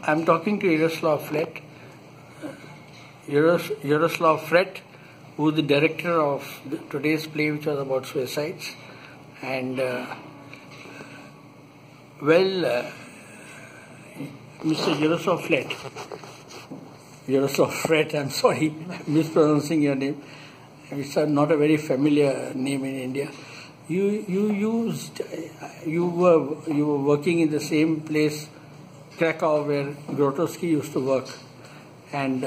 I'm talking to Jaroslaw Fret, who is the director of today's play, which was about suicides. And, Mr. Jaroslaw Fret, I'm sorry, I'm mispronouncing your name. It's not a very familiar name in India. You were working in the same place, Krakow, where Grotowski used to work, and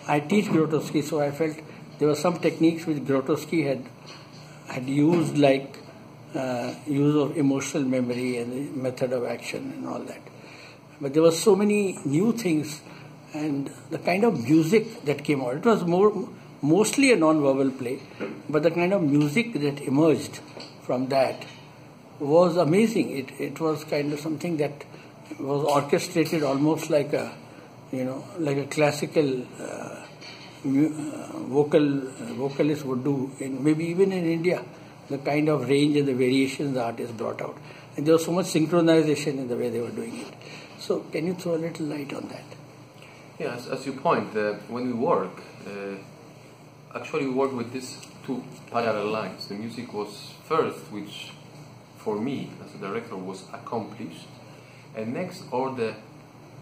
I teach Grotowski, so I felt there were some techniques which Grotowski had used, like use of emotional memory and the method of action and all that. But there were so many new things, and the kind of music that came out. It was mostly a non-verbal play, but the kind of music that emerged from that was amazing. It was kind of something that was orchestrated almost like a classical vocalist would do, maybe even in India, the kind of range and the variations the artist brought out. And there was so much synchronization in the way they were doing it. So can you throw a little light on that? Yes, as you point, when we work, actually we work with these two parallel lines. The music was first, which for me as a director was accomplished, and next all the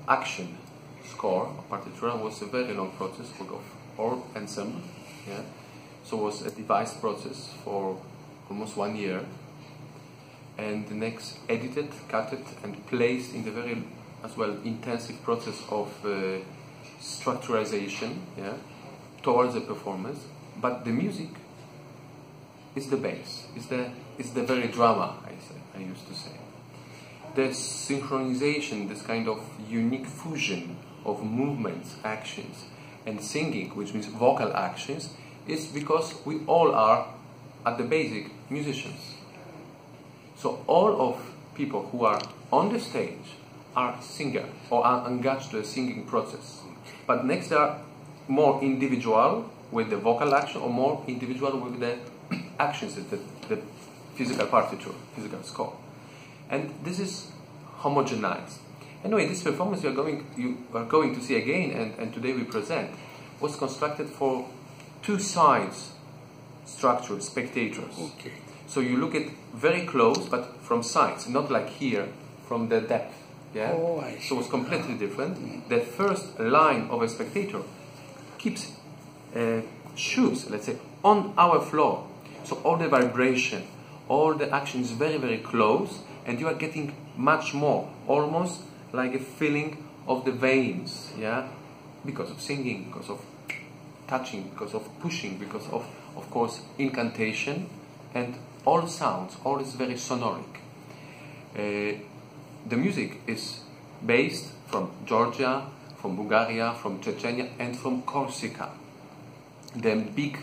action score or partitura was a very long process of all ensemble. Yeah? So it was a devised process for almost 1 year, and the next edited, cutted and placed in the very as well intensive process of structuralization, yeah, towards the performance. But the music is the base, is the very drama, I used to say. The synchronization, this kind of unique fusion of movements, actions and singing, which means vocal actions, is because we all are at the basic musicians. So all of people who are on the stage are singers or are engaged to a singing process. But next they are more individual with the vocal action or more individual with the actions, the physical partiture, physical score. And this is homogenized. Anyway, this performance you are going to see again, and today we present, was constructed for two sides structure, spectators. Okay. So you look at very close, but from sides, not like here, from the depth. Yeah? Oh, I see. So it's completely different. The first line of a spectator keeps shoes, let's say, on our floor. So all the vibration, all the action is very, very close, and you are getting much more, almost like a feeling of the veins, yeah, because of singing, because of touching, because of pushing, because of course, incantation, and all sounds, all is very sonoric. The music is based from Georgia, from Bulgaria, from Chechnya, and from Corsica. The big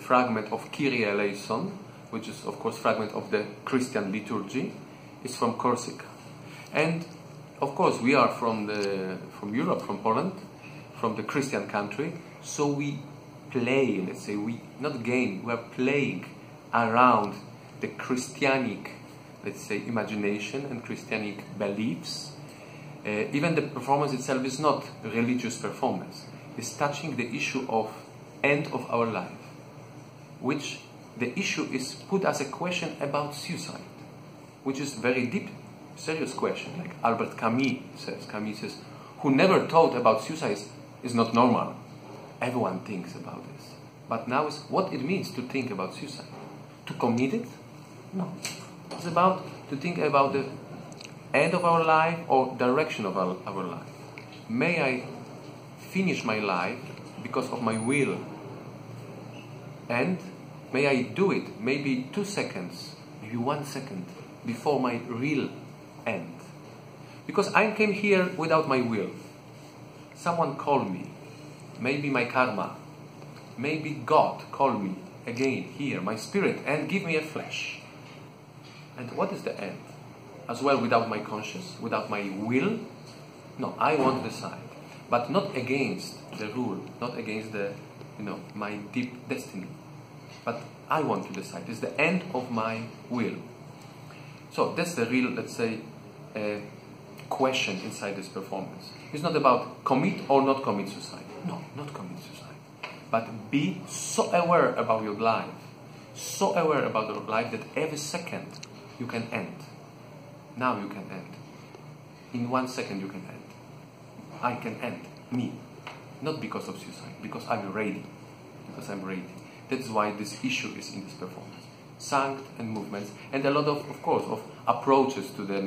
fragment of Kyrie eleison, which is of course fragment of the Christian liturgy, is from Corsica. And of course we are from Europe, from Poland, from the Christian country, so we play, let's say, we are playing around the Christianic, let's say, imagination and Christianic beliefs. Even the performance itself is not a religious performance. It's touching the issue of end of our life, which the issue is put as a question about suicide, which is very deep, serious question. Like Albert Camus says, who never thought about suicide is not normal. Everyone thinks about this. But now is what it means to think about suicide. To commit it? No. It's about to think about the end of our life or direction of our life. May I finish my life because of my will? And may I do it maybe 2 seconds, maybe 1 second before my real end? Because I came here without my will. Someone called me. Maybe my karma. Maybe God called me again here, my spirit, and give me a flesh. And what is the end? As well, without my conscience, without my will? No, I want to decide. But not against the rule, not against my deep destiny. But I want to decide. It's the end of my will. So that's the real, let's say, question inside this performance. It's not about commit or not commit suicide. No, not commit suicide. But be so aware about your life, so aware about your life that every second you can end. Now you can end. In 1 second you can end. I can end. Me. Not because of suicide, because I'm ready. Because I'm ready. That's why this issue is in this performance. Sound and movements, and a lot of course, of approaches to the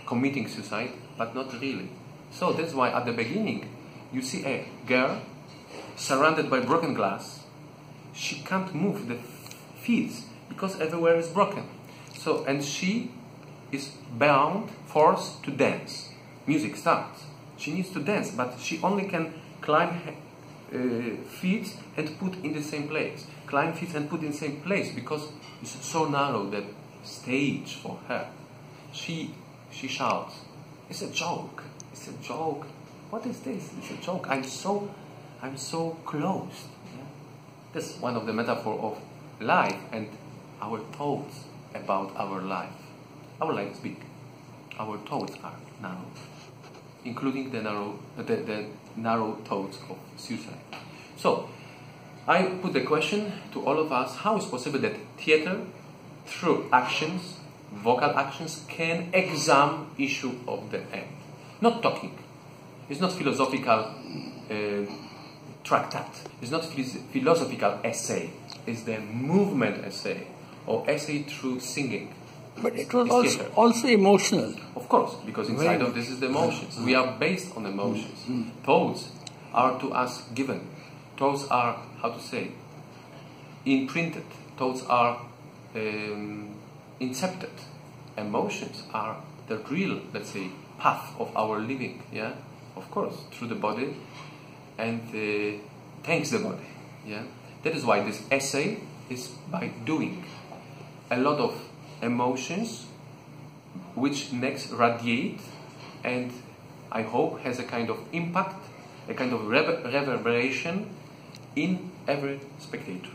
committing suicide, but not really. So that's why at the beginning, you see a girl surrounded by broken glass. She can't move the feet because everywhere is broken. So, and she is bound, forced to dance. Music starts. She needs to dance, but she only can climb feet and put in the same place. Climb feet and put in the same place because it's so narrow that stage for her. She shouts, "It's a joke. It's a joke. What is this? It's a joke. I'm so closed." Yeah? That's one of the metaphor of life and our thoughts about our life. Our life is big. Our thoughts are narrow, including the narrow thoughts of suicide. So, I put the question to all of us: how is possible that theater, through actions, vocal actions, can examine issue of the end? Not talking. It's not philosophical tractate. It's not philosophical essay. It's the movement essay or essay through singing. But it was also emotional. Of course, because inside of this is the emotions. We are based on emotions. Thoughts are to us given. Thoughts are, how to say, imprinted. Thoughts are incepted. Emotions are the real, let's say, path of our living. Yeah, of course, through the body, and thanks the body. Yeah, that is why this essay is by doing a lot of emotions, which next radiate, and I hope has a kind of impact, a kind of reverberation in every spectator.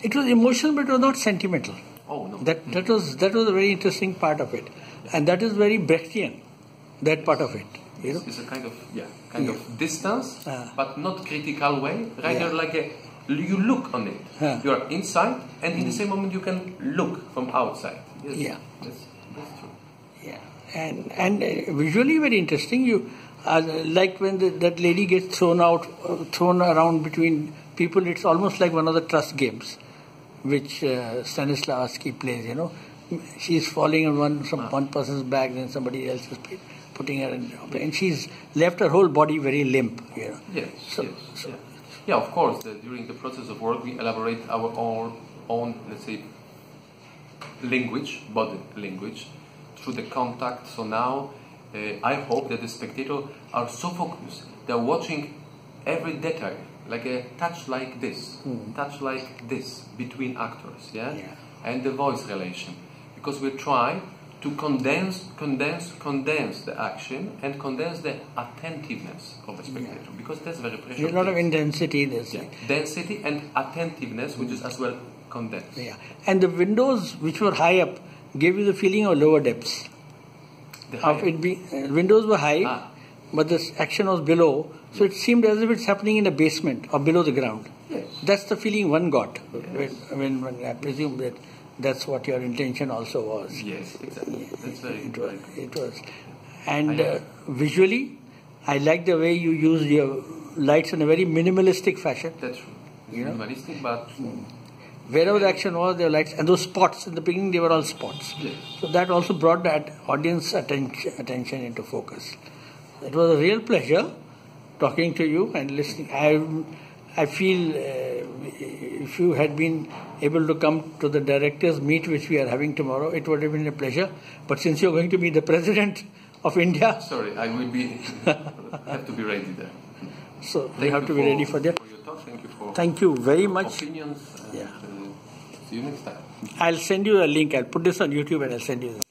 It was emotional, but it was not sentimental. Oh no. That was a very interesting part of it, and that is very Brechtian. That part of it, you know. It's a kind of distance, but not critical way. Rather like you look on it. You are inside, and in the same moment you can look from outside. Yes, yeah, that's true. Yeah, and visually very interesting. You like when that lady gets thrown around between people. It's almost like one of the trust games, which Stanislavski plays. You know, she's falling on one person's back, then somebody else is putting her in, and she's left her whole body very limp. You know. Yes. Yes. Yeah, of course. During the process of work, we elaborate our own, let's say, language, body language, through the contact. So now, I hope that the spectators are so focused, they're watching every detail, like a touch like this, touch like this between actors, yeah, and the voice relation, because we try to condense the action and condense the attentiveness of the spectator, because that's very precious. There's a lot of intensity there. Yeah. Density and attentiveness, which is as well condensed. Yeah, and the windows which were high up gave you the feeling of lower depths. Windows were high, but the action was below, so it seemed as if it's happening in the basement or below the ground. Yes. That's the feeling one got, yes. when I presume that that's what your intention also was. Yes, exactly. That's very good. It was. And visually, I like the way you used your lights in a very minimalistic fashion. That's true. Minimalistic, but... Wherever the action was, there were lights. And those spots, in the beginning, they were all spots. Yes. So that also brought that audience attention into focus. It was a real pleasure talking to you and listening. I feel if you had been able to come to the directors' meet which we are having tomorrow, it would have been a pleasure. But since you're going to be the president of India... Sorry, I will be... have to be ready there. So you have to be ready for that. For your talk. Thank you for... Thank you very much. Opinions. Yeah. See you next time. I'll send you a link. I'll put this on YouTube and I'll send you this.